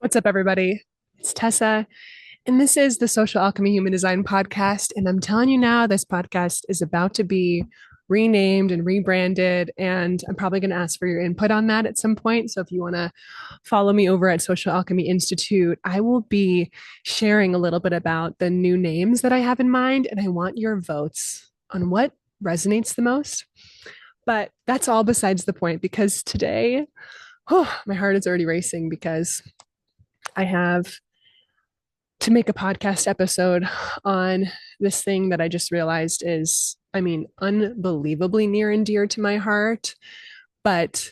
What's up, everybody? It's Tessa, and this is the Social Alchemy Human Design podcast. And I'm telling you now, this podcast is about to be renamed and rebranded. And I'm probably going to ask for your input on that at some point. So if you want to follow me over at Social Alchemy Institute, I will be sharing a little bit about the new names that I have in mind. And I want your votes on what resonates the most. But that's all besides the point because today, my heart is already racing because I have to make a podcast episode on this thing that I just realized is, unbelievably near and dear to my heart. But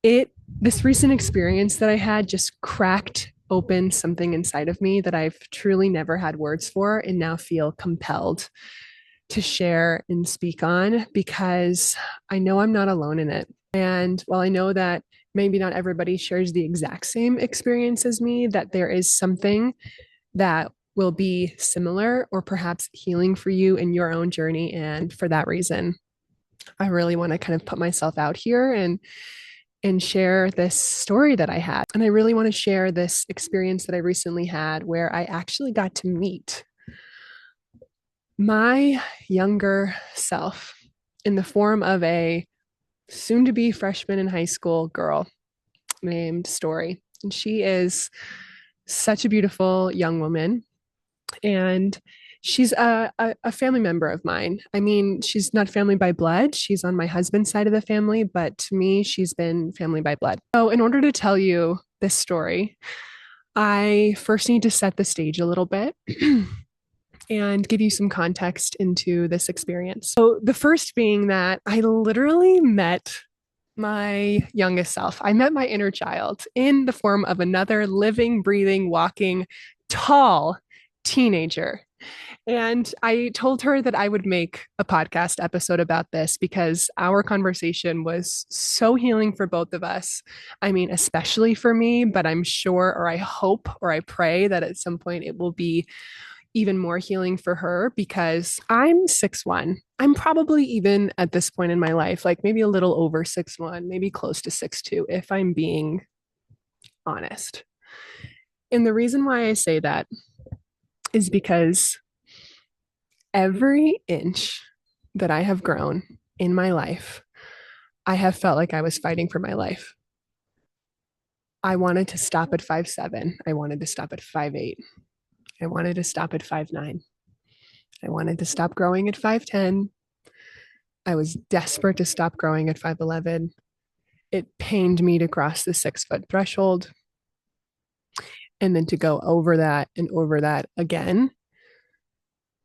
this recent experience that I had just cracked open something inside of me that I've truly never had words for and now feel compelled to share and speak on because I know I'm not alone in it. And while I know that maybe not everybody shares the exact same experience as me, that there is something that will be similar or perhaps healing for you in your own journey. And for that reason, I really want to kind of put myself out here and share this story that I had. And I really want to share this experience that I recently had where I actually got to meet my younger self in the form of a soon to be freshman in high school girl named Story. And she is such a beautiful young woman. And she's a family member of mine. I mean, she's not family by blood. She's on my husband's side of the family, but to me, she's been family by blood. So, in order to tell you this story, I first need to set the stage a little bit and give you some context into this experience. So, the first being that I literally met my youngest self. I met my inner child in the form of another living, breathing, walking, tall teenager. And I told her that I would make a podcast episode about this because our conversation was so healing for both of us. I mean, especially for me, but I'm sure, or I hope, or I pray that at some point it will be even more healing for her because I'm 6'1". I'm probably even at this point in my life, like maybe a little over 6'1", maybe close to 6'2", if I'm being honest. And the reason why I say that is because every inch that I have grown in my life, I have felt like I was fighting for my life. I wanted to stop at 5'7". I wanted to stop at 5'8". I wanted to stop at 5'9". I wanted to stop growing at 5'10". I was desperate to stop growing at 5'11". It pained me to cross the 6-foot threshold. And then to go over that and over that again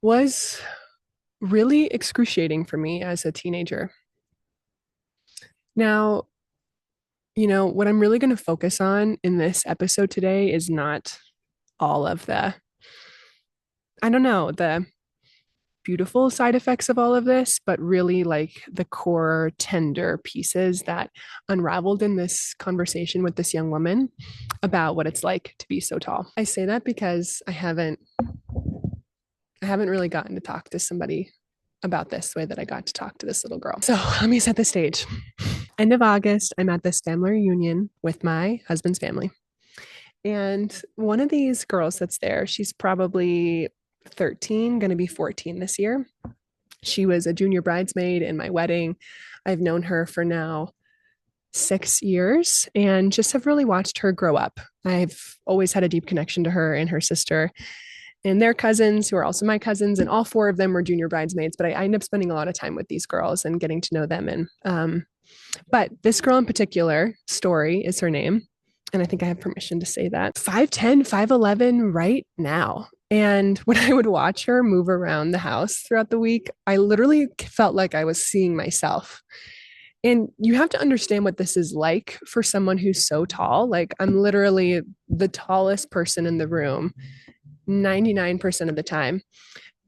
was really excruciating for me as a teenager. Now, what I'm really going to focus on in this episode today is not all of the beautiful side effects of all of this, but really like the core tender pieces that unraveled in this conversation with this young woman about what it's like to be so tall. I say that because I haven't really gotten to talk to somebody about this the way that I got to talk to this little girl. So let me set the stage. End of August, I'm at this family reunion with my husband's family. And one of these girls that's there, she's probably 13, going to be 14 this year. She was a junior bridesmaid in my wedding. I've known her for now 6 years and just have really watched her grow up. I've always had a deep connection to her and her sister and their cousins, who are also my cousins, and all four of them were junior bridesmaids. But I ended up spending a lot of time with these girls and getting to know them. And but this girl in particular, Story is her name, and I think I have permission to say that, 5'10", 5'11" right now. And when I would watch her move around the house throughout the week, I literally felt like I was seeing myself. And you have to understand what this is like for someone who's so tall. Like, I'm literally the tallest person in the room 99% of the time.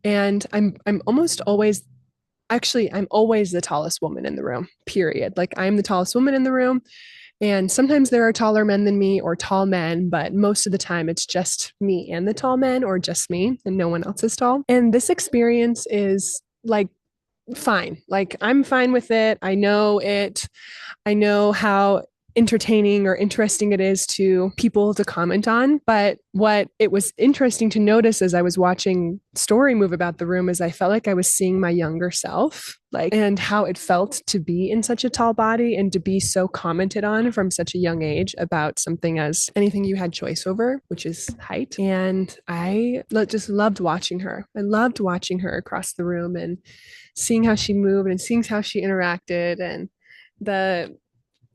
And I'm almost always, actually, I'm always the tallest woman in the room, period. Like, I'm the tallest woman in the room. And sometimes there are taller men than me or tall men, but most of the time it's just me and the tall men, or just me and no one else is tall. And this experience is like fine. Like, I'm fine with it. I know it. I know how entertaining or interesting it is to people to comment on. But what it was interesting to notice as I was watching story move about the room is I felt like I was seeing my younger self, like, and how it felt to be in such a tall body and to be so commented on from such a young age about something as anything you had choice over, which is height. And I just loved watching her. I loved watching her across the room and seeing how she moved and seeing how she interacted and the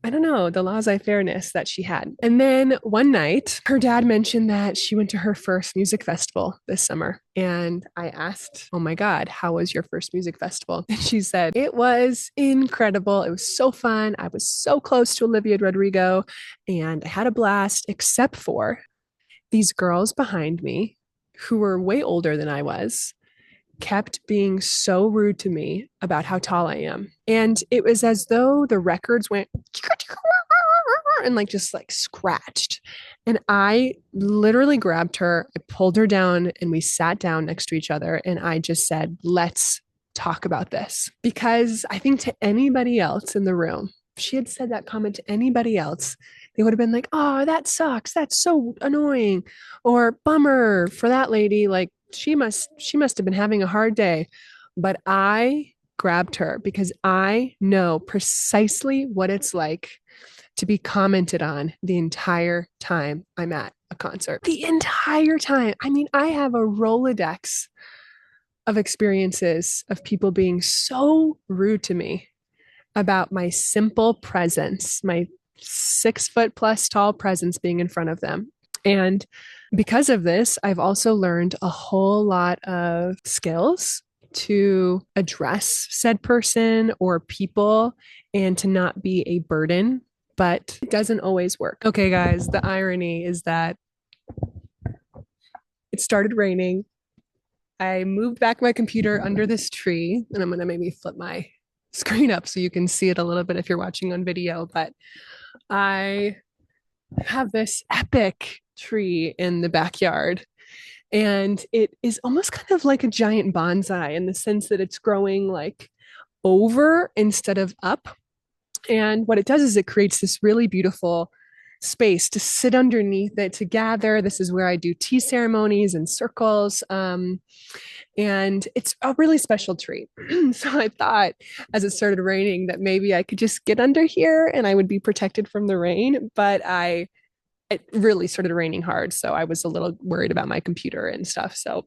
I don't know, the laissez fairness that she had. And then one night, her dad mentioned that she went to her first music festival this summer. And I asked, oh my God, how was your first music festival? And she said, it was incredible. It was so fun. I was so close to Olivia Rodrigo and I had a blast, except for these girls behind me who were way older than I was kept being so rude to me about how tall I am. And it was as though the records went and like just like scratched. And I literally grabbed her, I pulled her down, and we sat down next to each other. And I just said, let's talk about this. Because I think to anybody else in the room, if she had said that comment to anybody else, they would have been like, oh, that sucks. That's so annoying. Or bummer for that lady. Like, she must have been having a hard day. But I grabbed her because I know precisely what it's like to be commented on the entire time I'm at a concert. The entire time. I mean, I have a Rolodex of experiences of people being so rude to me about my simple presence, my 6 foot plus tall presence being in front of them. And because of this, I've also learned a whole lot of skills to address said person or people and to not be a burden, but it doesn't always work. Okay, guys, the irony is that it started raining. I moved back my computer under this tree, and I'm going to maybe flip my screen up so you can see it a little bit if you're watching on video, but I have this epic tree in the backyard. And it is almost kind of like a giant bonsai in the sense that it's growing like over instead of up. And what it does is it creates this really beautiful space to sit underneath it, to gather. This is where I do tea ceremonies and circles. And it's a really special tree. So I thought as it started raining that maybe I could just get under here and I would be protected from the rain. But it really started raining hard. So I was a little worried about my computer and stuff. So,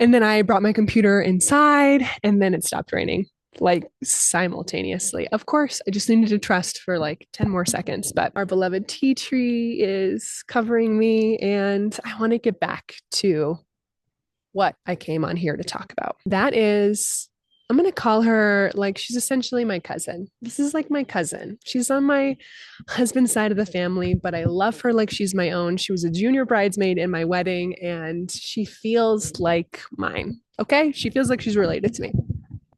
and then I brought my computer inside and then it stopped raining like simultaneously. Of course, I just needed to trust for like 10 more seconds, but our beloved tea tree is covering me and I want to get back to what I came on here to talk about. That is, I'm going to call her like she's essentially my cousin. This is like my cousin. She's on my husband's side of the family, but I love her like she's my own. She was a junior bridesmaid in my wedding and she feels like mine. Okay. She feels like she's related to me.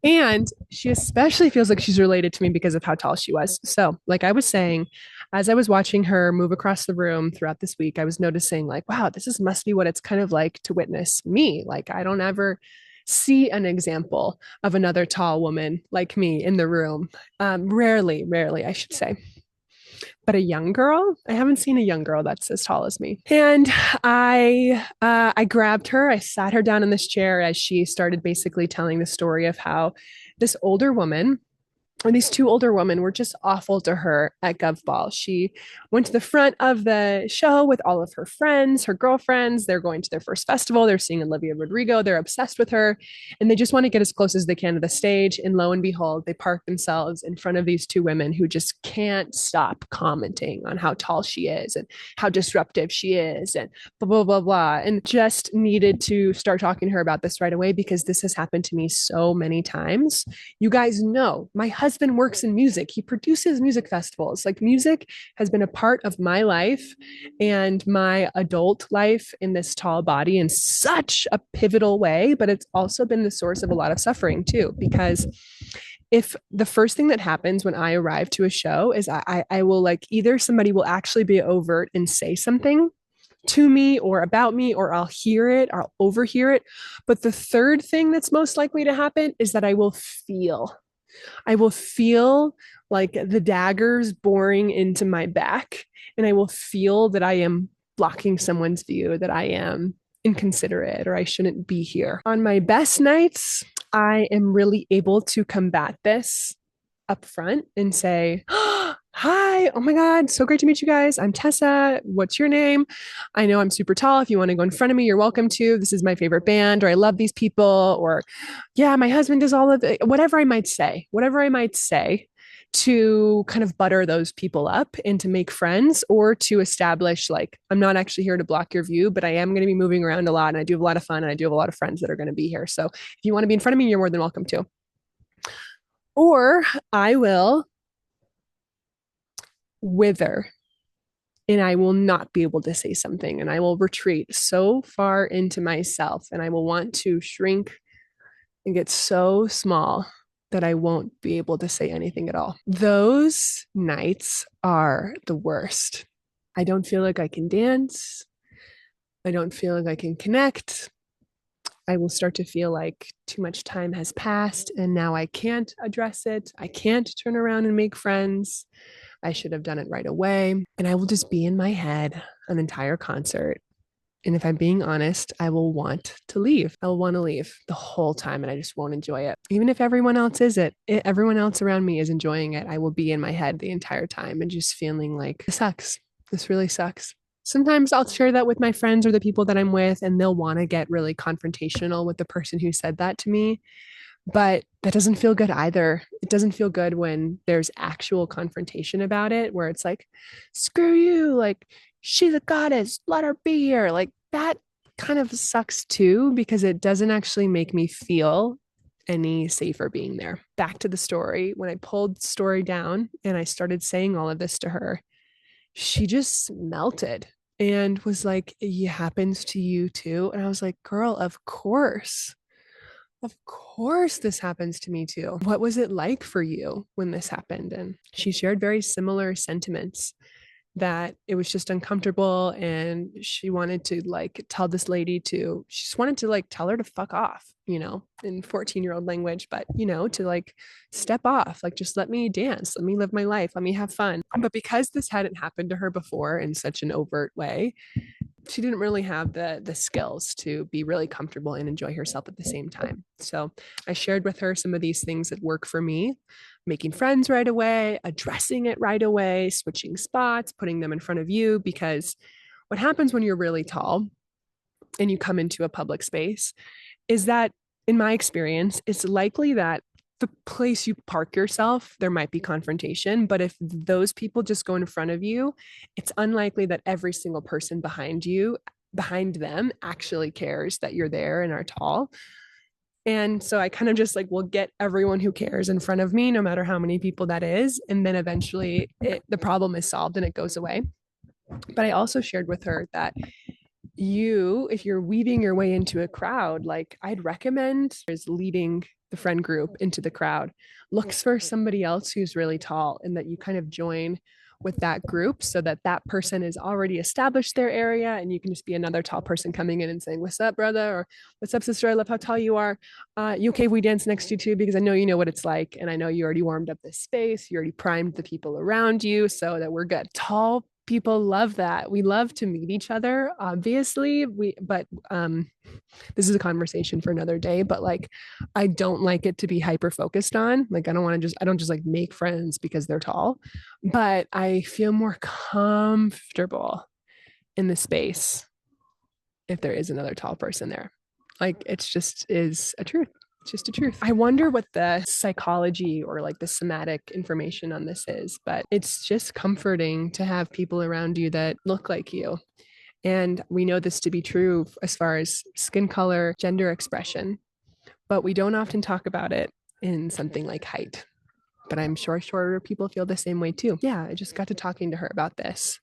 And she especially feels like she's related to me because of how tall she was. So, like I was saying, as I was watching her move across the room throughout this week, I was noticing, like, wow, must be what it's kind of like to witness me. Like, I don't ever see an example of another tall woman like me in the room. Rarely, I should say. But a young girl, I haven't seen a young girl that's as tall as me. And I grabbed her, I sat her down in this chair as she started basically telling the story of how this older woman, or these two older women, were just awful to her at Gov Ball. She went to the front of the show with all of her friends, her girlfriends. They're going to their first festival. They're seeing Olivia Rodrigo. They're obsessed with her. And they just want to get as close as they can to the stage. And lo and behold, they park themselves in front of these two women who just can't stop commenting on how tall she is and how disruptive she is and blah, blah, blah, blah. And just needed to start talking to her about this right away because this has happened to me so many times. You guys know my husband works in music. He produces music festivals. Like, music has been a part of my life and my adult life in this tall body in such a pivotal way, but it's also been the source of a lot of suffering too, because if the first thing that happens when I arrive to a show is I will, like, either somebody will actually be overt and say something to me or about me, or I'll hear it, or I'll overhear it. But the third thing that's most likely to happen is that I will feel like the daggers boring into my back, and I will feel that I am blocking someone's view, that I am inconsiderate or I shouldn't be here. On my best nights, I am really able to combat this up front and say, hi, oh my God, so great to meet you guys. I'm Tessa. What's your name? I know I'm super tall. If you want to go in front of me, you're welcome to. This is my favorite band, or I love these people, or yeah, my husband does all of it. Whatever I might say to kind of butter those people up and to make friends, or to establish like, I'm not actually here to block your view, but I am going to be moving around a lot and I do have a lot of fun and I do have a lot of friends that are going to be here. So if you want to be in front of me, you're more than welcome to. Or I will wither and I will not be able to say something, and I will retreat so far into myself and I will want to shrink and get so small that I won't be able to say anything at all. Those nights are the worst. I don't feel like I can dance. I don't feel like I can connect. I will start to feel like too much time has passed and now I can't address it. I can't turn around and make friends. I should have done it right away. And I will just be in my head an entire concert. And if I'm being honest, I will want to leave. I will want to leave the whole time and I just won't enjoy it. Even if everyone else everyone else around me is enjoying it, I will be in my head the entire time and just feeling like this sucks. This really sucks. Sometimes I'll share that with my friends or the people that I'm with, and they'll want to get really confrontational with the person who said that to me. But that doesn't feel good either. It doesn't feel good when there's actual confrontation about it, where it's like, screw you, like, she's a goddess, let her be here. Like, that kind of sucks too, because it doesn't actually make me feel any safer being there. Back to the story. When I pulled the story down and I started saying all of this to her, she just melted and was like, it happens to you too. And I was like, girl, of course. Of course, this happens to me too. What was it like for you when this happened? And she shared very similar sentiments, that it was just uncomfortable and she wanted to like tell this lady to, she just wanted to like tell her to fuck off, in 14-year-old language, but to like step off, like just let me dance, let me live my life, let me have fun. But because this hadn't happened to her before in such an overt way, she didn't really have the skills to be really comfortable and enjoy herself at the same time. So I shared with her some of these things that work for me: making friends right away, addressing it right away, switching spots, putting them in front of you. Because what happens when you're really tall and you come into a public space is that, in my experience, it's likely that the place you park yourself, there might be confrontation. But if those people just go in front of you, it's unlikely that every single person behind them, actually cares that you're there and are tall. And so I kind of just like will get everyone who cares in front of me, no matter how many people that is. And then eventually the problem is solved and it goes away. But I also shared with her that if you're weaving your way into a crowd, like I'd recommend is leading the friend group into the crowd, looks for somebody else who's really tall and that you kind of join with that group, so that that person is already established their area and you can just be another tall person coming in and saying, what's up, brother? Or what's up, sister? I love how tall you are. You okay if we dance next to you too? Because I know you know what it's like. And I know you already warmed up this space. You already primed the people around you so that we're good. Tall people love that. We love to meet each other, obviously. But this is a conversation for another day. But like, I don't like it to be hyper focused on. Like, I don't just like make friends because they're tall, but I feel more comfortable in the space if there is another tall person there. Like, it's just is a truth. It's just a truth. I wonder what the psychology or like the somatic information on this is, but it's just comforting to have people around you that look like you. And we know this to be true as far as skin color, gender expression, but we don't often talk about it in something like height. But I'm sure shorter people feel the same way too. Yeah, I just got to talking to her about this,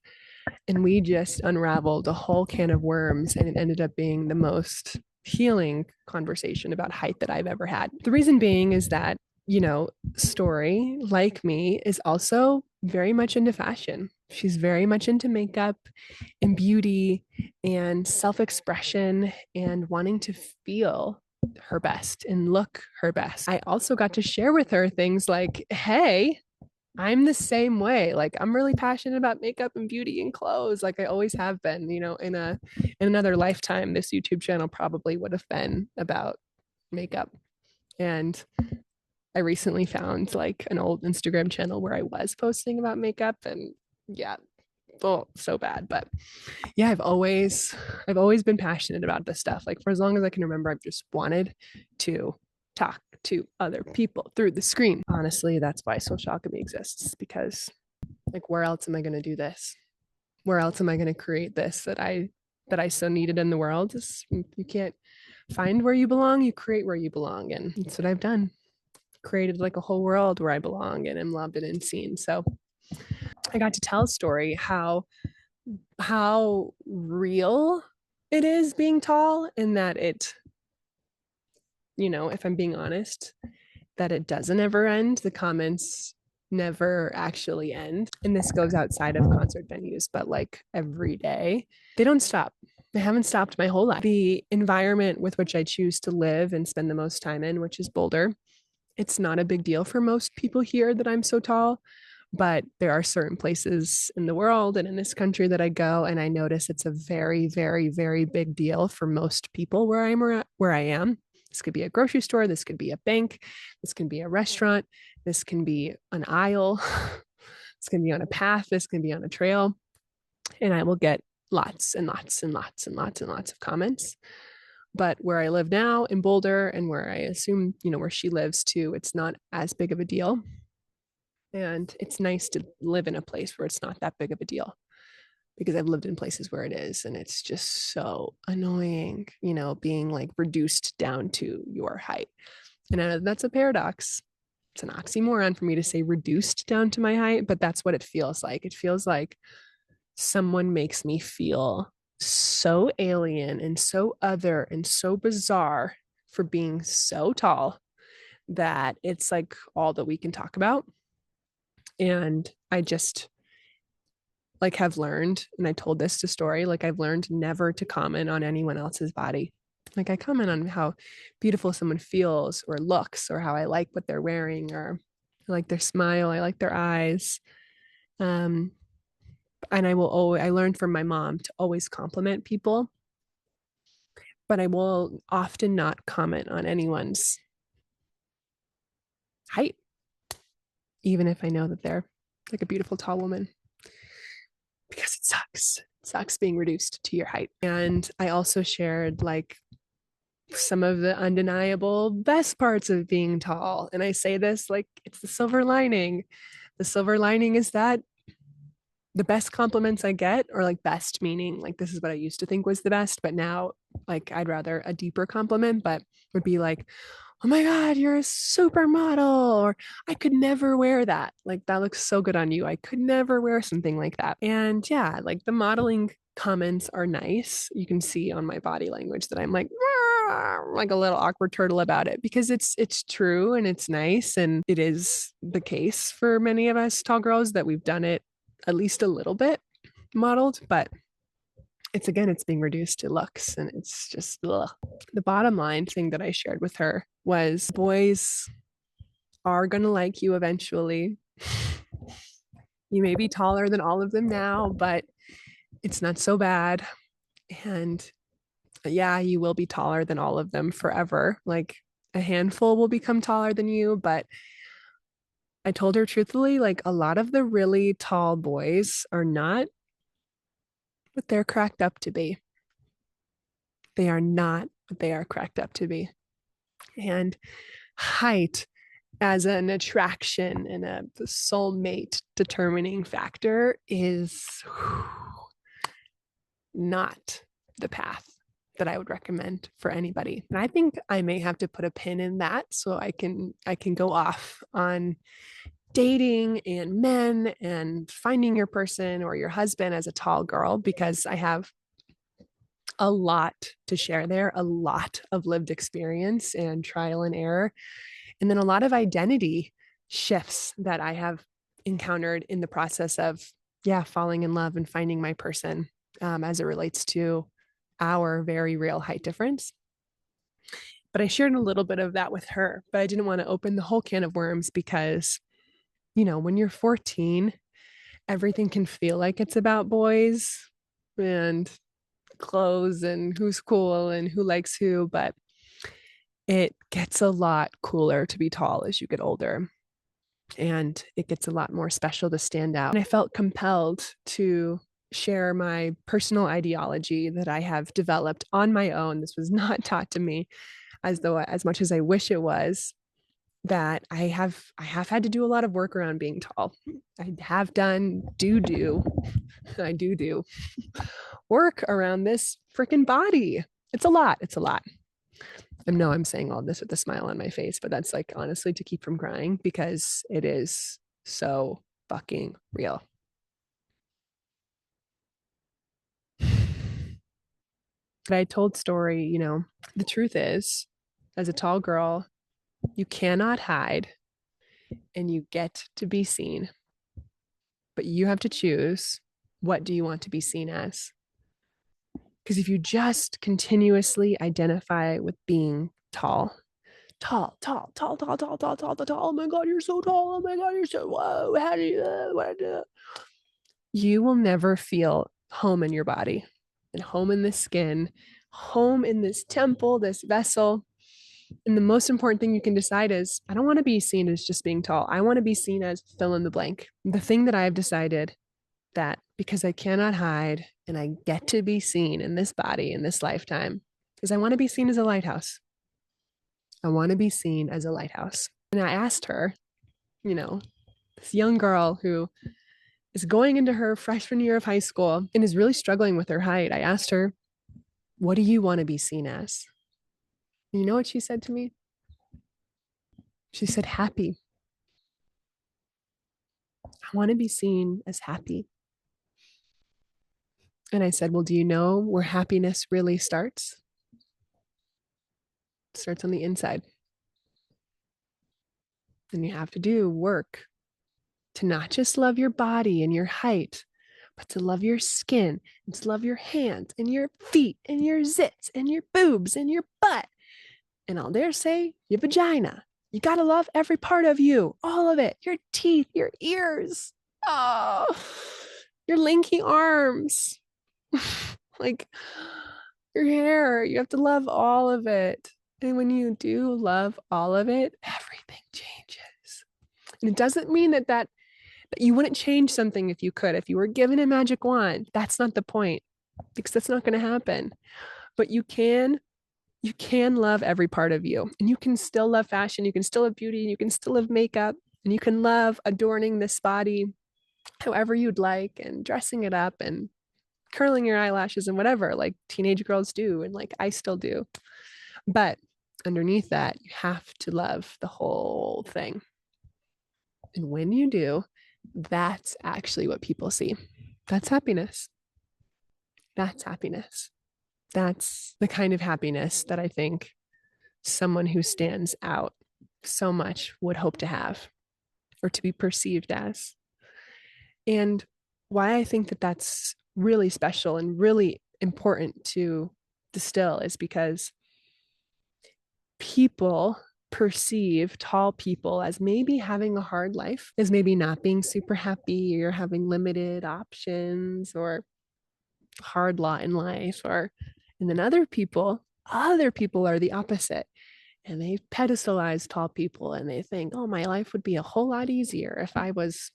and we just unraveled a whole can of worms, and it ended up being the most healing conversation about height that I've ever had. The reason being is that, Story, like me, is also very much into fashion. She's very much into makeup and beauty and self-expression and wanting to feel her best and look her best. I also got to share with her things like, hey, I'm the same way. Like I'm really passionate about makeup and beauty and clothes, like I always have been. In another lifetime, this YouTube channel probably would have been about makeup. And I recently found like an old Instagram channel where I was posting about makeup, and yeah, oh, so bad. But yeah, I've always been passionate about this stuff. Like for as long as I can remember, I've just wanted to talk to other people through the screen. Honestly, that's why social alchemy exists, because like where else am I going to do this? Where else am I going to create this that I so needed in the world? You can't find where you belong, you create where you belong, and that's what I've done. Created like a whole world where I belong and am loved and seen. So I got to tell a story how real it is being tall, and that it, if I'm being honest, that it doesn't ever end. The comments never actually end. And this goes outside of concert venues, but like every day, they don't stop. They haven't stopped my whole life. The environment with which I choose to live and spend the most time in, which is Boulder, it's not a big deal for most people here that I'm so tall. But there are certain places in the world and in this country that I go, and I notice it's a very, very, very big deal for most people where I am. This could be a grocery store, this could be a bank, this can be a restaurant, this can be an aisle, this can be on a path, this can be on a trail, and I will get lots and lots and lots and lots and lots of comments. But where I live now in Boulder, and where I assume, where she lives too, it's not as big of a deal. And it's nice to live in a place where it's not that big of a deal, because I've lived in places where it is. And it's just so annoying, being like reduced down to your height. And I know that's a paradox. It's an oxymoron for me to say reduced down to my height, but that's what it feels like. It feels like someone makes me feel so alien and so other and so bizarre for being so tall that it's like all that we can talk about. And I just like have learned, and I told this to Story, like I've learned never to comment on anyone else's body. Like I comment on how beautiful someone feels or looks, or how I like what they're wearing, or I like their smile, I like their eyes. Um, and I learned from my mom to always compliment people, but I will often not comment on anyone's height, even if I know that they're like a beautiful tall woman, because it sucks. It sucks being reduced to your height. And I also shared like some of the undeniable best parts of being tall. And I say this like it's the silver lining. The silver lining is that the best compliments I get, or like best meaning like this is what I used to think was the best, but now like I'd rather a deeper compliment, but would be like, oh my God, you're a supermodel, or I could never wear that. Like that looks so good on you. I could never wear something like that. And yeah, like the modeling comments are nice. You can see on my body language that I'm like a little awkward turtle about it, because it's true and it's nice, and it is the case for many of us tall girls that we've done it at least a little bit modeled, but it's being reduced to looks, and it's just ugh. The bottom line thing that I shared with her was boys are going to like you eventually. You may be taller than all of them now, but it's not so bad. And yeah, you will be taller than all of them forever. Like a handful will become taller than you, but I told her truthfully, like a lot of the really tall boys are not what they're cracked up to be. They are not what they are cracked up to be. And height as an attraction and a soulmate determining factor is not the path that I would recommend for anybody. And I think I may have to put a pin in that so I can go off on dating and men and finding your person or your husband as a tall girl, because I have a lot to share there, a lot of lived experience and trial and error, and then a lot of identity shifts that I have encountered in the process of, yeah, falling in love and finding my person, as it relates to our very real height difference. But I shared a little bit of that with her, but I didn't want to open the whole can of worms, because when you're 14, everything can feel like it's about boys and clothes and who's cool and who likes who, but it gets a lot cooler to be tall as you get older. And it gets a lot more special to stand out. And I felt compelled to share my personal ideology that I have developed on my own. This was not taught to me as much as I wish it was, that I have had to do a lot of work around being tall. I have done I do work around this freaking body. It's a lot. It's a lot. I know I'm saying all this with a smile on my face, but that's like honestly to keep from crying because it is so fucking real. But I told story, the truth is, as a tall girl, you cannot hide and you get to be seen, but you have to choose, what do you want to be seen as? Because if you just continuously identify with being tall, tall, tall, tall, tall, tall, tall, tall, tall, tall. Oh my God, you're so tall. Oh my God, you're so, whoa. How do you, what do you will never feel home in your body and home in this skin, home in this temple, this vessel. And the most important thing you can decide is, I don't want to be seen as just being tall. I want to be seen as fill in the blank. The thing that I have decided, that because I cannot hide and I get to be seen in this body in this lifetime, is I want to be seen as a lighthouse. I want to be seen as a lighthouse. And I asked her, this young girl who is going into her freshman year of high school and is really struggling with her height. I asked her, what do you want to be seen as? And you know what she said to me? She said, happy. I want to be seen as happy. And I said, well, do you know where happiness really starts? It starts on the inside. And you have to do work to not just love your body and your height, but to love your skin and to love your hands and your feet and your zits and your boobs and your butt. And I'll dare say your vagina. You got to love every part of you, all of it, your teeth, your ears, oh, your lanky arms, like your hair. You have to love all of it. And when you do love all of it, everything changes. And it doesn't mean that you wouldn't change something if you could. If you were given a magic wand, that's not the point, because that's not going to happen. But you can love every part of you, and you can still love fashion. You can still have beauty, and you can still have makeup, and you can love adorning this body however you'd like, and dressing it up and curling your eyelashes and whatever, like teenage girls do, and like I still do. But underneath that, you have to love the whole thing. And when you do, that's actually what people see. That's happiness. That's happiness. That's the kind of happiness that I think someone who stands out so much would hope to have, or to be perceived as. And why I think that that's really special and really important to distill is because people perceive tall people as maybe having a hard life, as maybe not being super happy, or having limited options, or hard lot in life, or and then other people are the opposite, and they pedestalize tall people and they think, oh, my life would be a whole lot easier if I was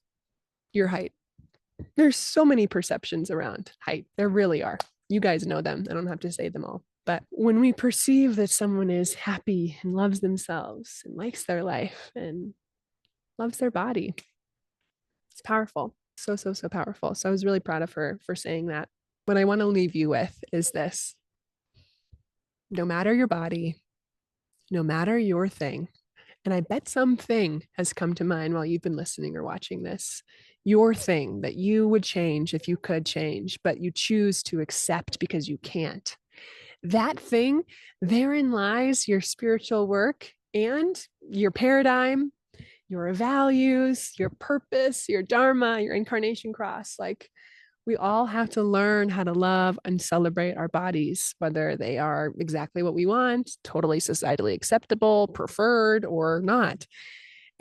your height. There's so many perceptions around height. There really are. You guys know them. I don't have to say them all. But when we perceive that someone is happy and loves themselves and likes their life and loves their body, it's powerful. So, so, so powerful. So I was really proud of her for saying that. What I want to leave you with is this: no matter your body, no matter your thing, and I bet something has come to mind while you've been listening or watching this, your thing that you would change if you could change, but you choose to accept because you can't. That thing, therein lies your spiritual work and your paradigm, your values, your purpose, your dharma, your incarnation cross. Like, we all have to learn how to love and celebrate our bodies, whether they are exactly what we want, totally societally acceptable, preferred, or not.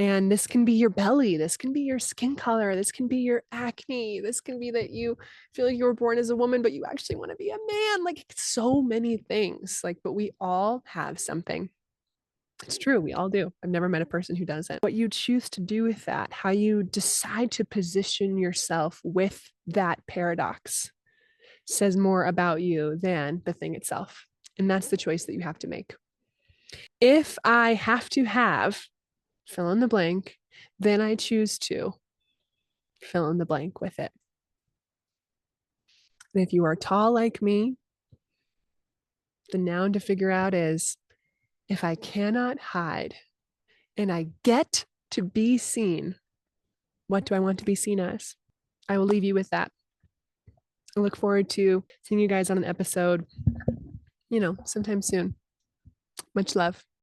And this can be your belly. This can be your skin color. This can be your acne. This can be that you feel like you were born as a woman, but you actually want to be a man. Like so many things. Like, but we all have something. It's true. We all do. I've never met a person who doesn't. What you choose to do with that, how you decide to position yourself with that paradox, says more about you than the thing itself. And that's the choice that you have to make. If I have to have fill in the blank, then I choose to fill in the blank with it. And if you are tall like me, the noun to figure out is if I cannot hide and I get to be seen, what do I want to be seen as? I will leave you with that. I look forward to seeing you guys on an episode, sometime soon. Much love.